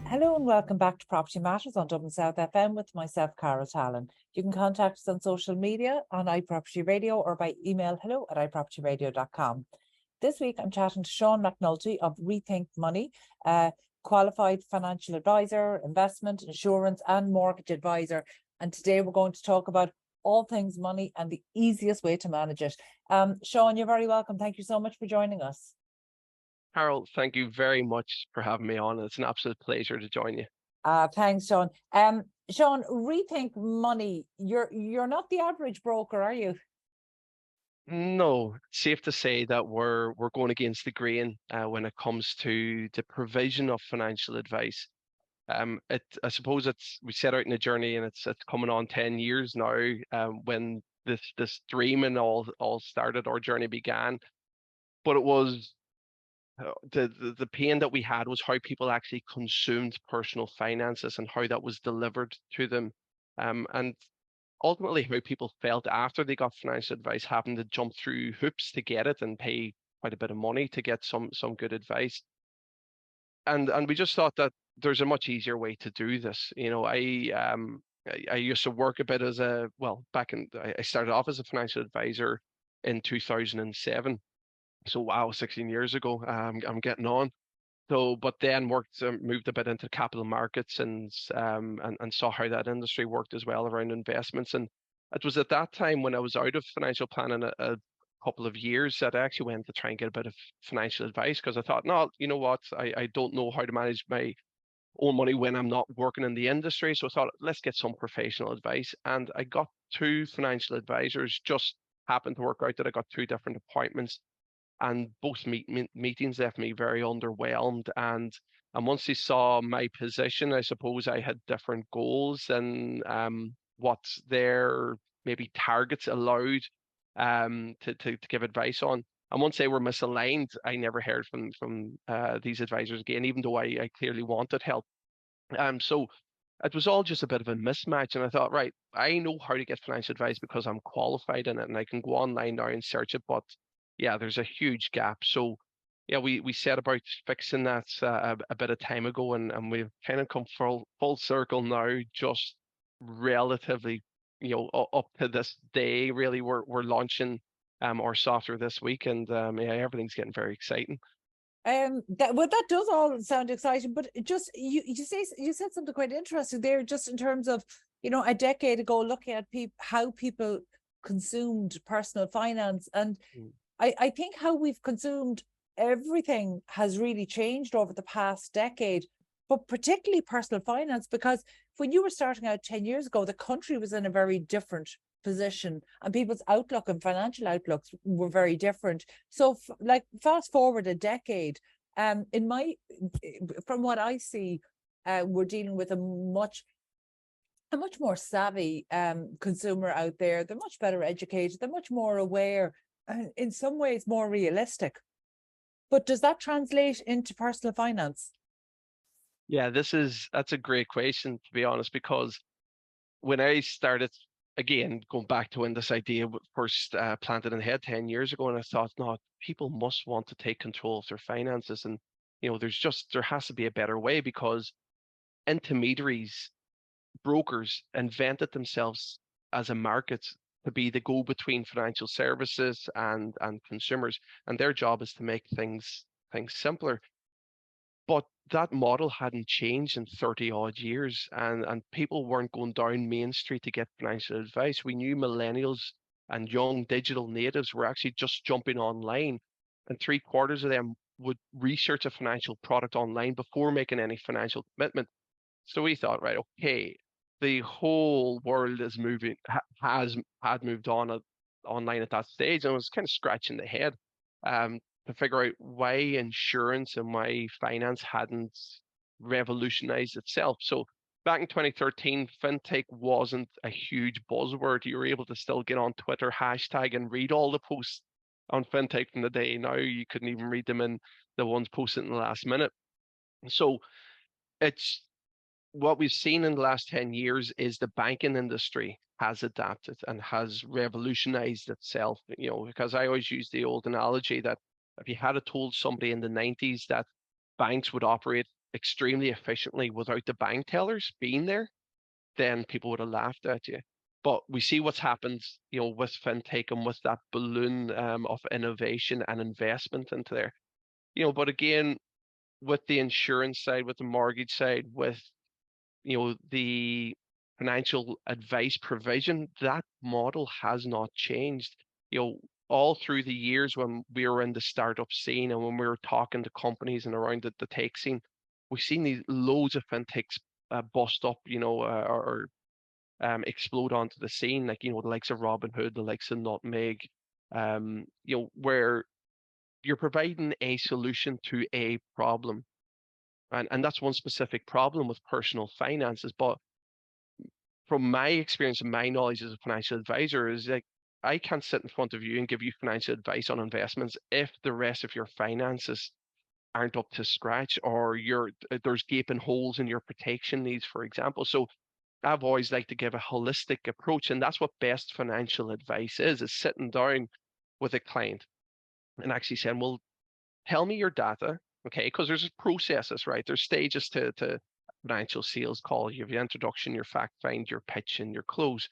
Hello and welcome back to Property Matters on Dublin South FM with myself, Carol Tallon. You can contact us on social media on iPropertyRadio or by email hello@iPropertyRadio.com. This week I'm chatting to Sean McNulty of Rethink Money, qualified financial advisor, investment, insurance and mortgage advisor. And today we're going to talk about all things money and the easiest way to manage it. Sean, you're very welcome. Thank you so much for joining us. Carol, thank you very much for having me on. It's an absolute pleasure to join you. Thanks, Sean. Sean, Rethink Money, you're not the average broker, are you? No, it's safe to say that we're going against the grain when it comes to the provision of financial advice. I suppose we set out in a journey, and it's coming on 10 years now. When this dream and all started, our journey began, but it was. The pain that we had was how people actually consumed personal finances and how that was delivered to them, and ultimately how people felt after they got financial advice, having to jump through hoops to get it and pay quite a bit of money to get some good advice. And we just thought that there's a much easier way to do this. I used to work a bit as I started off as a financial advisor in 2007. So wow, 16 years ago, I'm getting on. So, but then moved a bit into capital markets and saw how that industry worked as well around investments. And it was at that time when I was out of financial planning a couple of years that I actually went to try and get a bit of financial advice, because I thought, no, you know what, I don't know how to manage my own money when I'm not working in the industry. So I thought, let's get some professional advice. And I got two financial advisors. Just happened to work out that I got two different appointments, and both meetings left me very underwhelmed. And once they saw my position, I suppose I had different goals and what their maybe targets allowed to give advice on. And once they were misaligned, I never heard from these advisors again, even though I clearly wanted help. So it was all just a bit of a mismatch. And I thought, right, I know how to get financial advice because I'm qualified in it and I can go online now and search it. But yeah, there's a huge gap. So yeah, we set about fixing that a bit of time ago, and we've kind of come full circle now, just relatively, up to this day, really. We're launching our software this week, and yeah, everything's getting very exciting. That does all sound exciting, but just you said something quite interesting there, just in terms of, a decade ago, looking at how people consumed personal finance. And I think how we've consumed everything has really changed over the past decade, but particularly personal finance, because when you were starting out 10 years ago, the country was in a very different position and people's outlook and financial outlooks were very different. So fast forward a decade, from what I see, we're dealing with a much more savvy consumer out there. They're much better educated, they're much more aware, and in some ways more realistic. But does that translate into personal finance? Yeah, that's a great question, to be honest, because when I started, again, going back to when this idea first planted in the head 10 years ago, and I thought, no, people must want to take control of their finances. And, there has to be a better way, because intermediaries, brokers invented themselves as a market to be the go-between financial services and consumers, and their job is to make things simpler. But that model hadn't changed in 30 odd years, and people weren't going down Main Street to get financial advice. We knew millennials and young digital natives were actually just jumping online, and 3/4 of them would research a financial product online before making any financial commitment. So we thought, right, okay, the whole world is had moved on online at that stage, and I was kind of scratching the head to figure out why insurance and why finance hadn't revolutionized itself. So back in 2013, fintech wasn't a huge buzzword. You were able to still get on Twitter hashtag and read all the posts on fintech from the day. Now you couldn't even read them in the ones posted in the last minute. So it's what we've seen in the last 10 years is the banking industry has adapted and has revolutionized itself, because I always use the old analogy that if you had told somebody in the 90s that banks would operate extremely efficiently without the bank tellers being there, then people would have laughed at you. But we see what's happened, with fintech and with that balloon of innovation and investment into there. But again, with the insurance side, with the mortgage side, with the financial advice provision, that model has not changed. All through the years when we were in the startup scene and when we were talking to companies and around the tech scene, we've seen these loads of fintechs bust up, or explode onto the scene, like the likes of Robinhood, the likes of Nutmeg, where you're providing a solution to a problem. And that's one specific problem with personal finances. But from my experience and my knowledge as a financial advisor is like, I can't sit in front of you and give you financial advice on investments if the rest of your finances aren't up to scratch, or there's gaping holes in your protection needs, for example. So I've always liked to give a holistic approach, and that's what best financial advice is sitting down with a client and actually saying, well, tell me your data, okay? Because there's processes, right? There's stages to financial sales call. You have your introduction, your fact find, your pitch, and your close.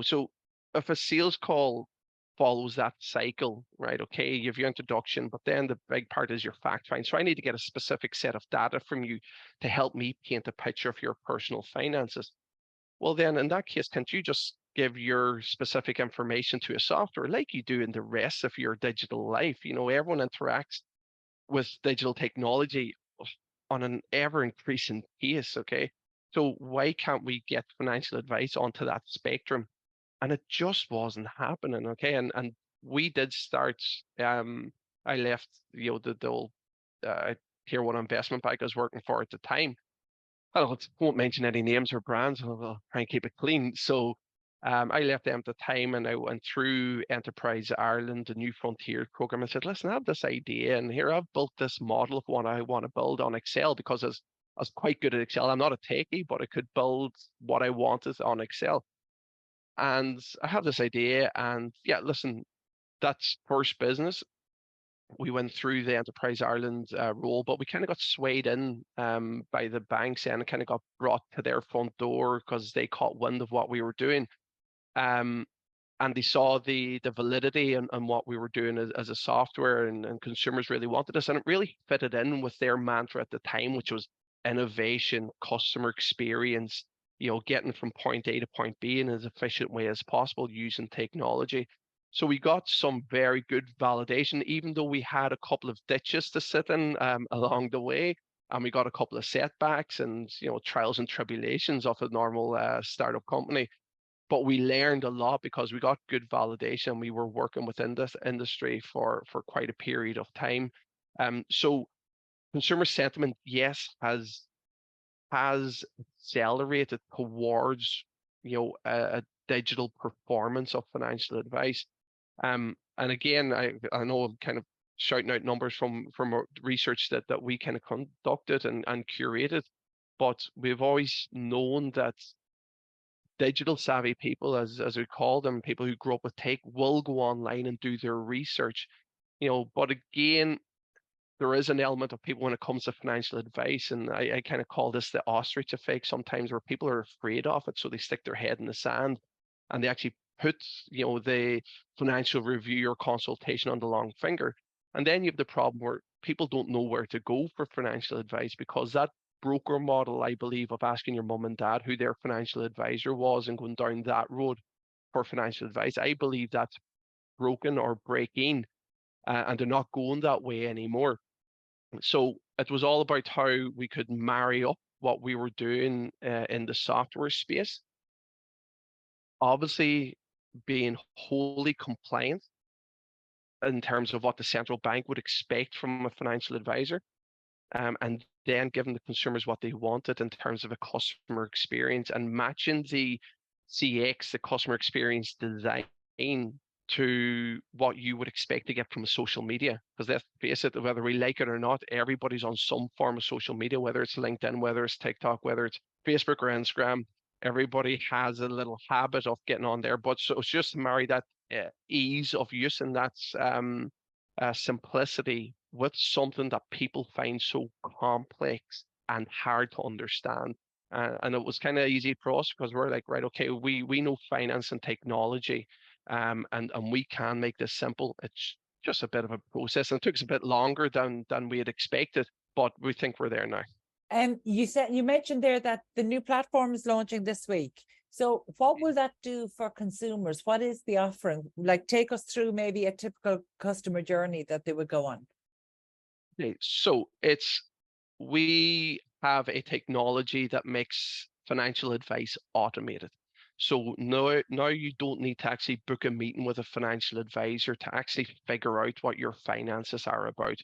So if a sales call follows that cycle, right? Okay, you have your introduction, but then the big part is your fact find. So I need to get a specific set of data from you to help me paint a picture of your personal finances. Well, then in that case, can't you just give your specific information to a software like you do in the rest of your digital life? Everyone interacts with digital technology on an ever increasing pace. Okay. So why can't we get financial advice onto that spectrum? And it just wasn't happening. Okay. And we did start, I left, the old tier one investment bank I was working for at the time. I won't mention any names or brands. I'll try and keep it clean. So I left them at the time and I went through Enterprise Ireland, the New Frontiers program. I said, listen, I have this idea and here I've built this model of what I want to build on Excel because I was quite good at Excel. I'm not a techie, but I could build what I wanted on Excel. And I have this idea and yeah, listen, that's first business. We went through the Enterprise Ireland role, but we kind of got swayed in by the banks and kind of got brought to their front door because they caught wind of what we were doing. And they saw the validity and what we were doing as a software, and consumers really wanted us. And it really fitted in with their mantra at the time, which was innovation, customer experience, getting from point A to point B in as efficient way as possible using technology. So we got some very good validation, even though we had a couple of ditches to sit in along the way. And we got a couple of setbacks and trials and tribulations of a normal startup company. But we learned a lot because we got good validation. We were working within this industry for quite a period of time. So consumer sentiment, yes, has accelerated towards a digital performance of financial advice. And again, I know I'm kind of shouting out numbers from research that we kind of conducted and curated, but we've always known that digital savvy people, as we call them, people who grew up with tech, will go online and do their research. But again, there is an element of people when it comes to financial advice, and I kind of call this the ostrich effect sometimes, where people are afraid of it, so they stick their head in the sand and they actually put the financial review or consultation on the long finger. And then you have the problem where people don't know where to go for financial advice, because that broker model, I believe, of asking your mum and dad who their financial advisor was and going down that road for financial advice, I believe that's broken or breaking, and they're not going that way anymore. So it was all about how we could marry up what we were doing in the software space, obviously being wholly compliant in terms of what the central bank would expect from a financial advisor, and then giving the consumers what they wanted in terms of a customer experience, and matching the CX, the customer experience design, to what you would expect to get from a social media. Because let's face it, whether we like it or not, everybody's on some form of social media, whether it's LinkedIn, whether it's TikTok, whether it's Facebook or Instagram. Everybody has a little habit of getting on there. But so it's just to marry that ease of use and that simplicity with something that people find so complex and hard to understand. And it was kind of easy for us because we're like, right, okay, we know finance and technology, and we can make this simple. It's just a bit of a process, and it took us a bit longer than we had expected, but we think we're there now. You mentioned there that the new platform is launching this week. So what will that do for consumers? What is the offering? Like, take us through maybe a typical customer journey that they would go on. Okay, so we have a technology that makes financial advice automated. So now you don't need to actually book a meeting with a financial advisor to actually figure out what your finances are about.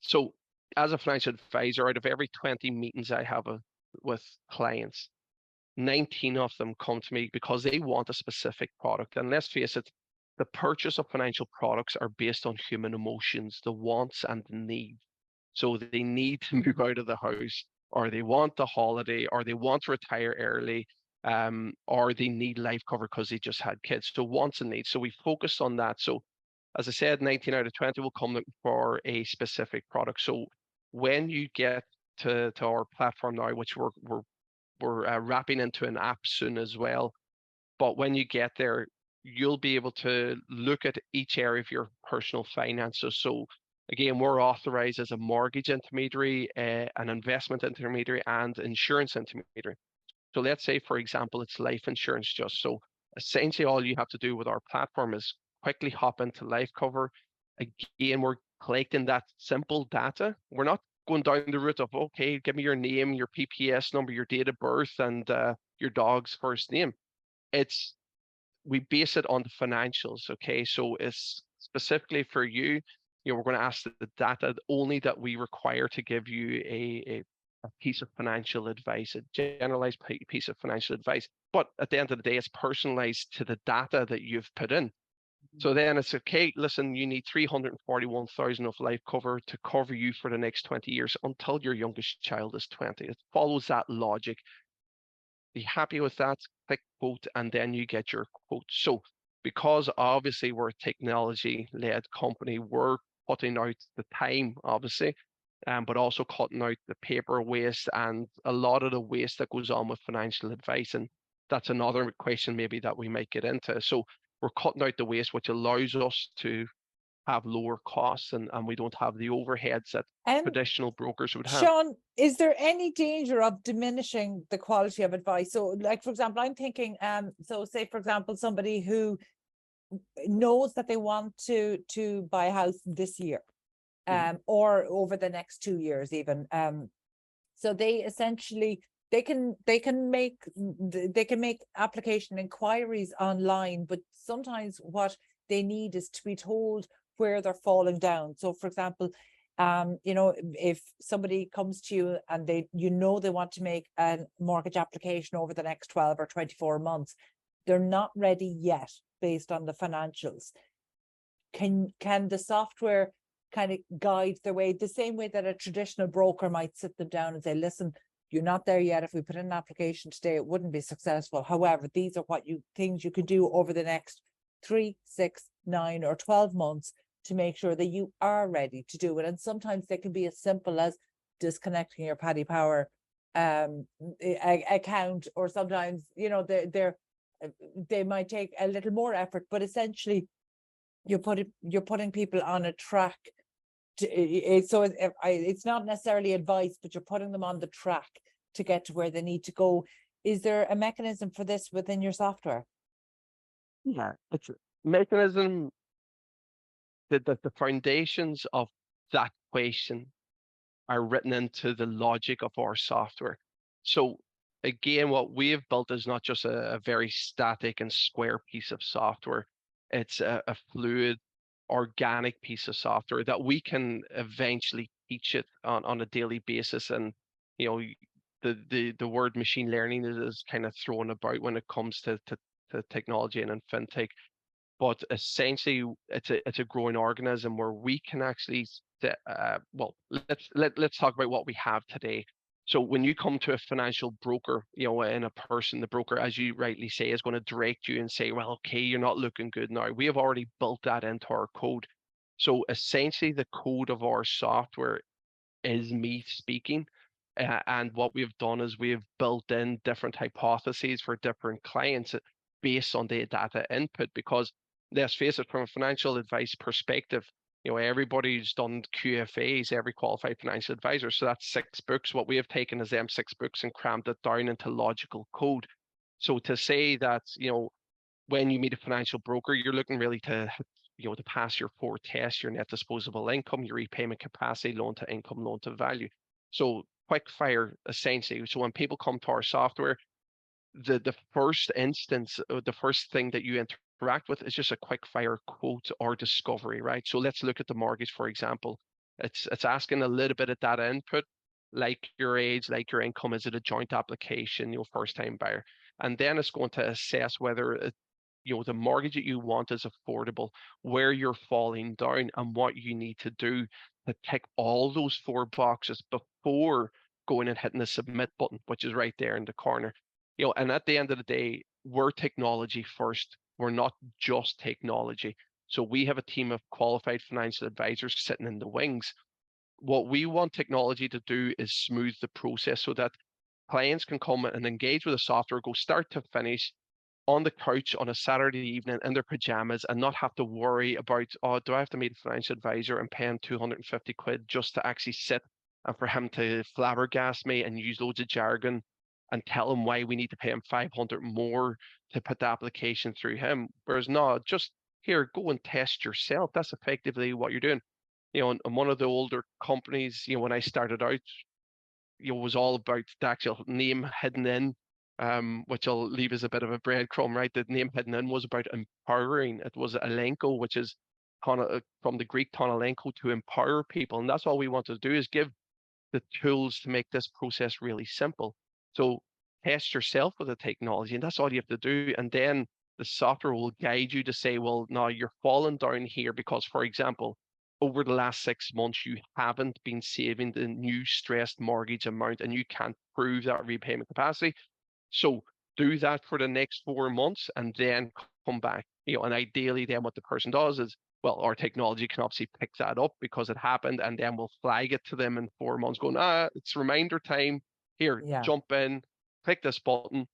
So as a financial advisor, out of every 20 meetings I have with clients, 19 of them come to me because they want a specific product. And let's face it, the purchase of financial products are based on human emotions, the wants and the needs. So they need to move out of the house, or they want the holiday, or they want to retire early, or they need life cover because they just had kids. So wants and needs. So we focus on that. So as I said, 19 out of 20 will come looking for a specific product. So when you get to our platform now, which we're wrapping into an app soon as well, but when you get there, you'll be able to look at each area of your personal finances. So again, we're authorized as a mortgage intermediary, an investment intermediary, and insurance intermediary. So let's say, for example, it's life insurance just. So essentially all you have to do with our platform is quickly hop into life cover. Again, we're collecting that simple data. We're not going down the route of, okay, give me your name, your PPS number, your date of birth, and your dog's first name. We base it on the financials. Okay, so it's specifically for you. We're going to ask the data only that we require to give you a piece of financial advice, a generalized piece of financial advice. But at the end of the day, it's personalized to the data that you've put in. So then it's okay, listen, you need 341,000 of life cover to cover you for the next 20 years until your youngest child is 20. It follows that logic. Be happy with that, click quote, and then you get your quote. So because obviously we're a technology-led company, we're cutting out the time, obviously, but also cutting out the paper waste and a lot of the waste that goes on with financial advice. And that's another question maybe that we might get into. So we're cutting out the waste, which allows us to have lower costs, and we don't have the overheads that traditional brokers would have. Sean, is there any danger of diminishing the quality of advice? So like, for example, I'm thinking, so say, for example, somebody who knows that they want to buy a house this year, or over the next 2 years even. So they essentially, they can make application inquiries online, but sometimes what they need is to be told where they're falling down. So for example, if somebody comes to you and they want to make a mortgage application over the next 12 or 24 months, they're not ready yet based on the financials. Can the software kind of guide their way, the same way that a traditional broker might sit them down and say, listen, you're not there yet. If we put in an application today, it wouldn't be successful. However, these are things you could do over the next 3, 6, 9, or 12 months to make sure that you are ready to do it. And sometimes they can be as simple as disconnecting your Paddy Power account, or sometimes, they might take a little more effort, but essentially you're putting people on a track. So it's not necessarily advice, but you're putting them on the track to get to where they need to go. Is there a mechanism for this within your software? Yeah, it's a mechanism. The foundations of that question are written into the logic of our software. So again, what we have built is not just a very static and square piece of software. It's a fluid, organic piece of software that we can eventually teach it on a daily basis. And the word machine learning is kind of thrown about when it comes to technology and in fintech. But essentially, it's a growing organism where we can actually let's talk about what we have today. So when you come to a financial broker, in a person, the broker, as you rightly say, is going to direct you and say, well, okay, you're not looking good now. We have already built that into our code. So essentially, the code of our software is me speaking. And what we've done is we've built in different hypotheses for different clients based on the data input. Because let's face it, from a financial advice perspective, everybody's done QFAs, every qualified financial advisor. So that's 6 books. What we have taken is them 6 books and crammed it down into logical code. So to say that, when you meet a financial broker, you're looking really to pass your 4 tests: your net disposable income, your repayment capacity, loan to income, loan to value. So quick fire, essentially. So when people come to our software, the first instance, the first thing that you interact with is just a quick fire quote or discovery, right? So let's look at the mortgage, for example. It's asking a little bit of data input, like your age, like your income. Is it a joint application, first time buyer? And then it's going to assess whether the mortgage that you want is affordable, where you're falling down, and what you need to do to tick all those 4 boxes before going and hitting the submit button, which is right there in the corner. And at the end of the day, we're technology first. We're not just technology. So we have a team of qualified financial advisors sitting in the wings. What we want technology to do is smooth the process so that clients can come and engage with the software, go start to finish, on the couch on a Saturday evening in their pajamas, and not have to worry about, oh, do I have to meet a financial advisor and pay him 250 quid just to actually sit and for him to flabbergast me and use loads of jargon and tell him why we need to pay him 500 more to put the application through him. Whereas no, just here, go and test yourself. That's effectively what you're doing. And one of the older companies, when I started out, was all about the actual name hidden in, which I'll leave as a bit of a breadcrumb, right? The name hidden in was about empowering. It was elenko, which is from the Greek tonolenko, to empower people. And that's all we want to do, is give the tools to make this process really simple. So test yourself with the technology, and that's all you have to do. And then the software will guide you to say, well, now you're falling down here because, for example, over the last 6 months, you haven't been saving the new stressed mortgage amount and you can't prove that repayment capacity. So do that for the next 4 months and then come back. And ideally then what the person does is, well, our technology can obviously pick that up because it happened, and then we'll flag it to them in 4 months going, it's reminder time. Here, jump in, click this button,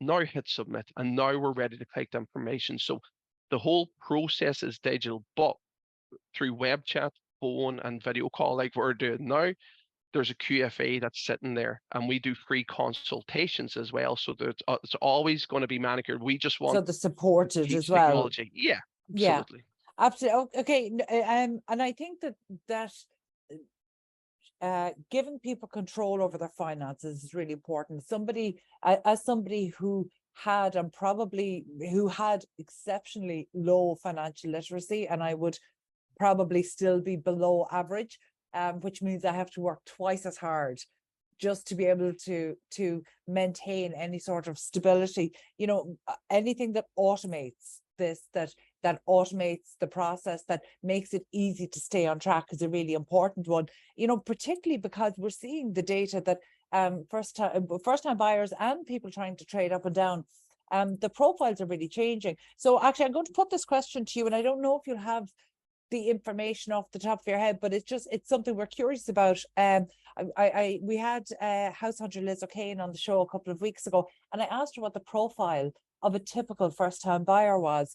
now hit submit, and now we're ready to collect information. So the whole process is digital, but through web chat, phone, and video call like we're doing now, there's a QFA that's sitting there, and we do free consultations as well. So it's always going to be manicured. We just want the supported as well. Technology. Yeah, absolutely. Yeah, absolutely. Okay. And I think that giving people control over their finances is really important. As somebody who had exceptionally low financial literacy, and I would probably still be below average, which means I have to work twice as hard just to be able to maintain any sort of stability. Anything that automates this, that automates the process, that makes it easy to stay on track, is a really important one. Particularly because we're seeing the data that first time buyers and people trying to trade up and down, the profiles are really changing. So actually, I'm going to put this question to you, and I don't know if you'll have the information off the top of your head, but it's something we're curious about. We had house hunter Liz O'Kane on the show a couple of weeks ago, and I asked her what the profile of a typical first-time buyer was,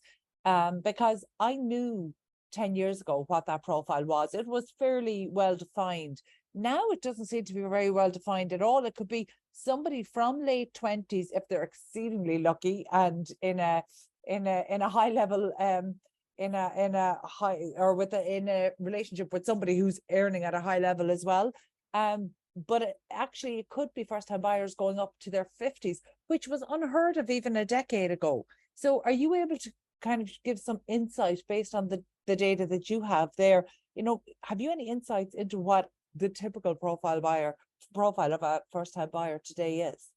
because I knew 10 years ago what that profile was. It was fairly well defined. Now it doesn't seem to be very well defined at all. It could be somebody from late 20s if they're exceedingly lucky and in a high level in a relationship with somebody who's earning at a high level as well. But it could be first-time buyers going up to their 50s, which was unheard of even a decade ago. So are you able to kind of give some insight based on the data that you have there? Have you any insights into what the typical profile of a first-time buyer today is?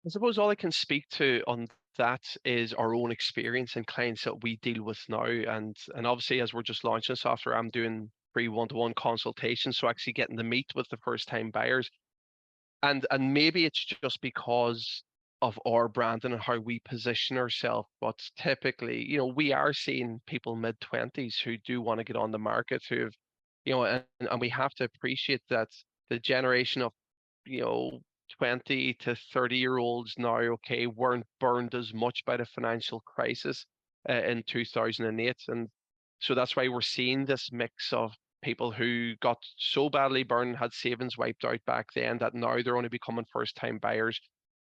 I suppose all I can speak to on that is our own experience and clients that we deal with now. And obviously, as we're just launching software, I'm doing free one-to-one consultations. So actually getting to meet with the first-time buyers. And maybe it's just because our branding and how we position ourselves. But typically, we are seeing people mid-20s who do want to get on the market, who have, and we have to appreciate that the generation of, 20 to 30-year-olds now, okay, weren't burned as much by the financial crisis in 2008. And so that's why we're seeing this mix of people who got so badly burned, had savings wiped out back then, that now they're only becoming first-time buyers.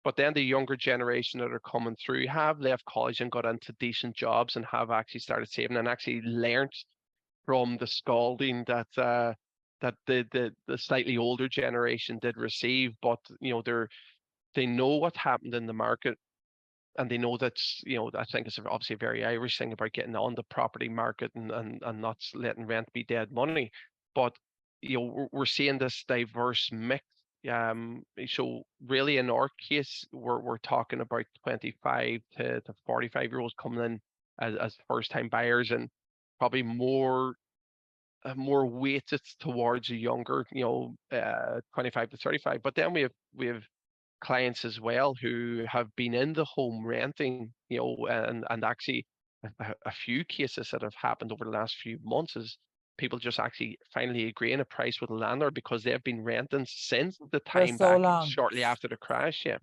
But then the younger generation that are coming through have left college and got into decent jobs and have actually started saving and actually learned from the scalding that the slightly older generation did receive. But they know what happened in the market, and they know that, I think it's obviously a very Irish thing about getting on the property market and not letting rent be dead money. But we're seeing this diverse mix. So really, in our case, we're talking about 25 to 45-year-olds coming in as first-time buyers, and probably more weighted towards a younger, 25 to 35. But then we have clients as well who have been in the home renting, and actually a few cases that have happened over the last few months is people just actually finally agreeing a price with the landlord because they've been renting since the For time so back long. shortly after the crash. Yeah.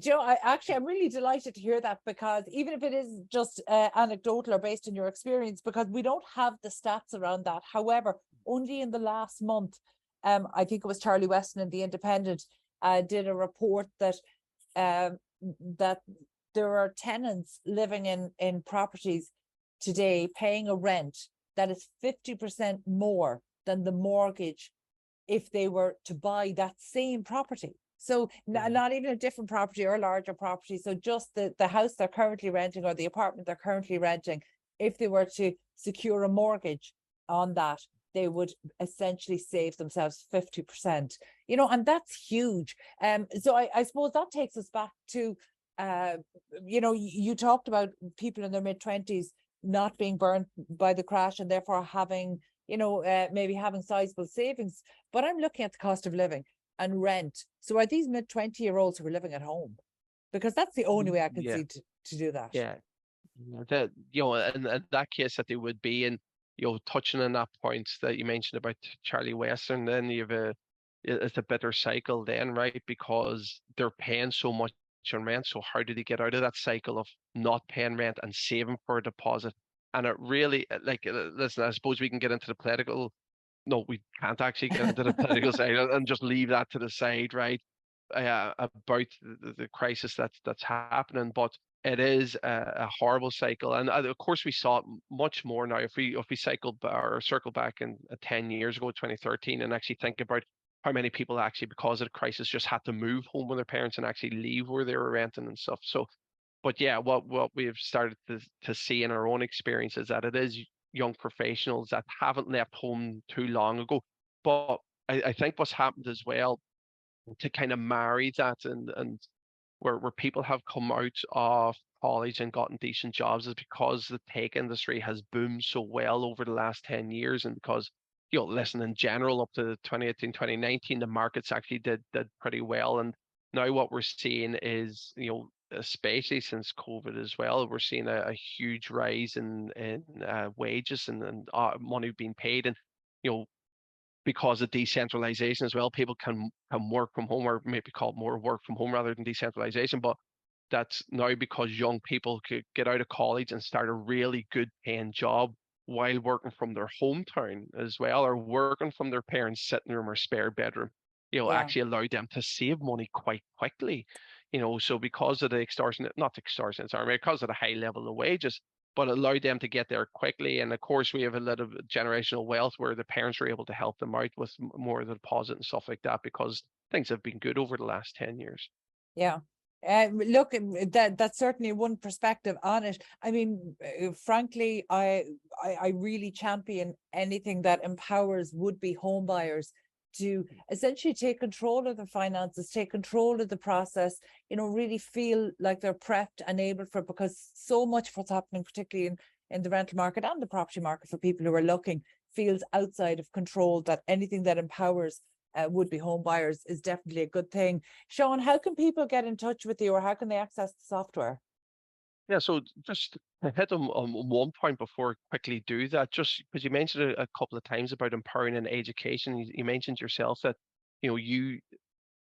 Joe, I'm really delighted to hear that, because even if it is just anecdotal or based on your experience, because we don't have the stats around that. However, only in the last month, I think it was Charlie Weston in The Independent did a report that that there are tenants living in properties today paying a rent that is 50% more than the mortgage if they were to buy that same property. So not even a different property or a larger property. So just the house they're currently renting or the apartment they're currently renting, if they were to secure a mortgage on that, they would essentially save themselves 50%, and that's huge. So I suppose that takes us back to, you talked about people in their mid-20s not being burnt by the crash and therefore having, maybe having sizable savings. But I'm looking at the cost of living and rent. So are these mid-20-year-olds who are living at home? Because that's the only way I can see to do that. Yeah. That, in that case that they would be, and touching on that point that you mentioned about Charlie Western, then it's a bitter cycle then, right? Because they're paying so much on rent. So how do they get out of that cycle of not paying rent and saving for a deposit? And it really, listen, I suppose we can get into the political. No, we can't actually get into the political side and just leave that to the side, right? About the crisis that's happening, but it is a horrible cycle, and of course we saw it much more now. If we cycle or circle back in 10 years ago, 2013, and actually think about how many people actually, because of the crisis, just had to move home with their parents and actually leave where they were renting and stuff. So, but yeah, what we've started to see in our own experience is that it is young professionals that haven't left home too long ago. But I think what's happened as well, to kind of marry that and where people have come out of college and gotten decent jobs, is because the tech industry has boomed so well over the last 10 years. And because, listen, in general, up to 2018, 2019, the markets actually did pretty well. And now what we're seeing is, especially since COVID as well, we're seeing a huge rise in wages and money being paid. And, because of decentralization as well, people can work from home, or maybe call it more work from home rather than decentralization. But that's now because young people could get out of college and start a really good paying job while working from their hometown as well, or working from their parents' sitting room or spare bedroom, actually allowed them to save money quite quickly. So because of the because of the high level of wages, but allowed them to get there quickly. And of course, we have a lot of generational wealth where the parents are able to help them out with more of the deposit and stuff like that, because things have been good over the last 10 years. Yeah. Look, that's certainly one perspective on it. I mean, frankly, I really champion anything that empowers would-be home buyers to essentially take control of their finances, take control of the process, really feel like they're prepped and able for, because so much of what's happening, particularly in the rental market and the property market for people who are looking, feels outside of control, that anything that empowers would-be home buyers is definitely a good thing. Sean, how can people get in touch with you, or how can they access the software? Yeah, so just to hit on one point before I quickly do that, just because you mentioned it a couple of times about empowering and education. You mentioned yourself that, you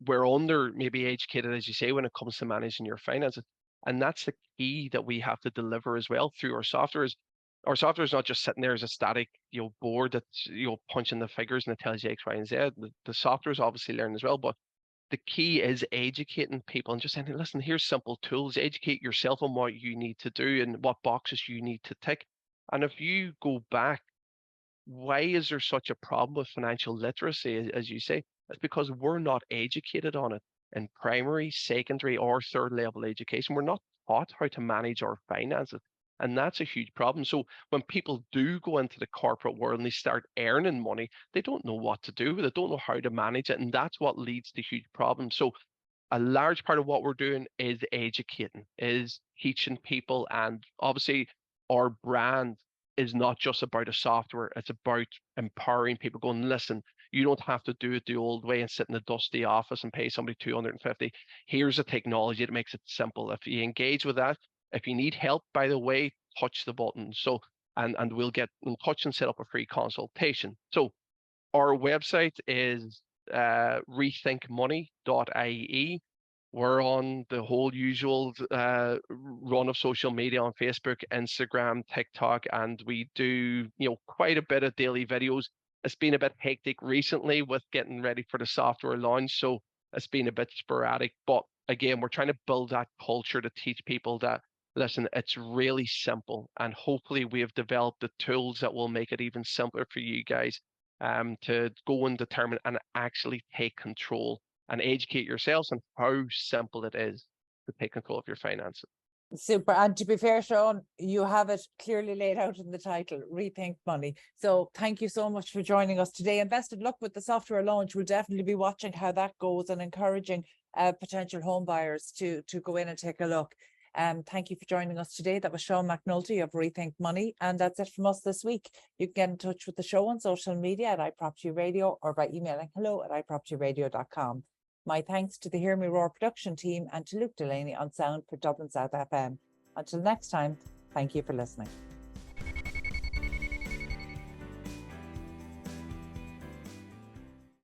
were under maybe educated, as you say, when it comes to managing your finances. And that's the key that we have to deliver as well through our software. Our software is not just sitting there as a static, board that's, punching the figures and it tells you X, Y, and Z. The software is obviously learning as well, but the key is educating people and just saying, listen, here's simple tools. Educate yourself on what you need to do and what boxes you need to tick. And if you go back, why is there such a problem with financial literacy, as you say? It's because we're not educated on it in primary, secondary, or third level education. We're not taught how to manage our finances. And that's a huge problem. So when people do go into the corporate world and they start earning money, they don't know what to do with it, don't know how to manage it. And that's what leads to huge problems. So a large part of what we're doing is educating, is teaching people. And obviously our brand is not just about a software, it's about empowering people, going, listen, you don't have to do it the old way and sit in a dusty office and pay somebody 250. Here's a technology that makes it simple. If you engage with that, if you need help, by the way, touch the button. So and we'll get in touch and set up a free consultation. So our website is rethinkmoney.ie. We're on the whole usual run of social media on Facebook, Instagram, TikTok, and we do quite a bit of daily videos. It's been a bit hectic recently with getting ready for the software launch, so it's been a bit sporadic. But again, we're trying to build that culture to teach people that, listen, it's really simple, and hopefully we have developed the tools that will make it even simpler for you guys to go and determine and actually take control and educate yourselves on how simple it is to take control of your finances. Super. And to be fair, Sean, you have it clearly laid out in the title, Rethink Money. So thank you so much for joining us today, and best of luck with the software launch. We'll definitely be watching how that goes and encouraging potential home buyers to go in and take a look. Thank you for joining us today. That was Sean McNulty of Rethink Money. And that's it from us this week. You can get in touch with the show on social media at iPropertyRadio or by emailing hello@iPropertyRadio.com. My thanks to the Hear Me Roar production team and to Luke Delaney on sound for Dublin South FM. Until next time, thank you for listening.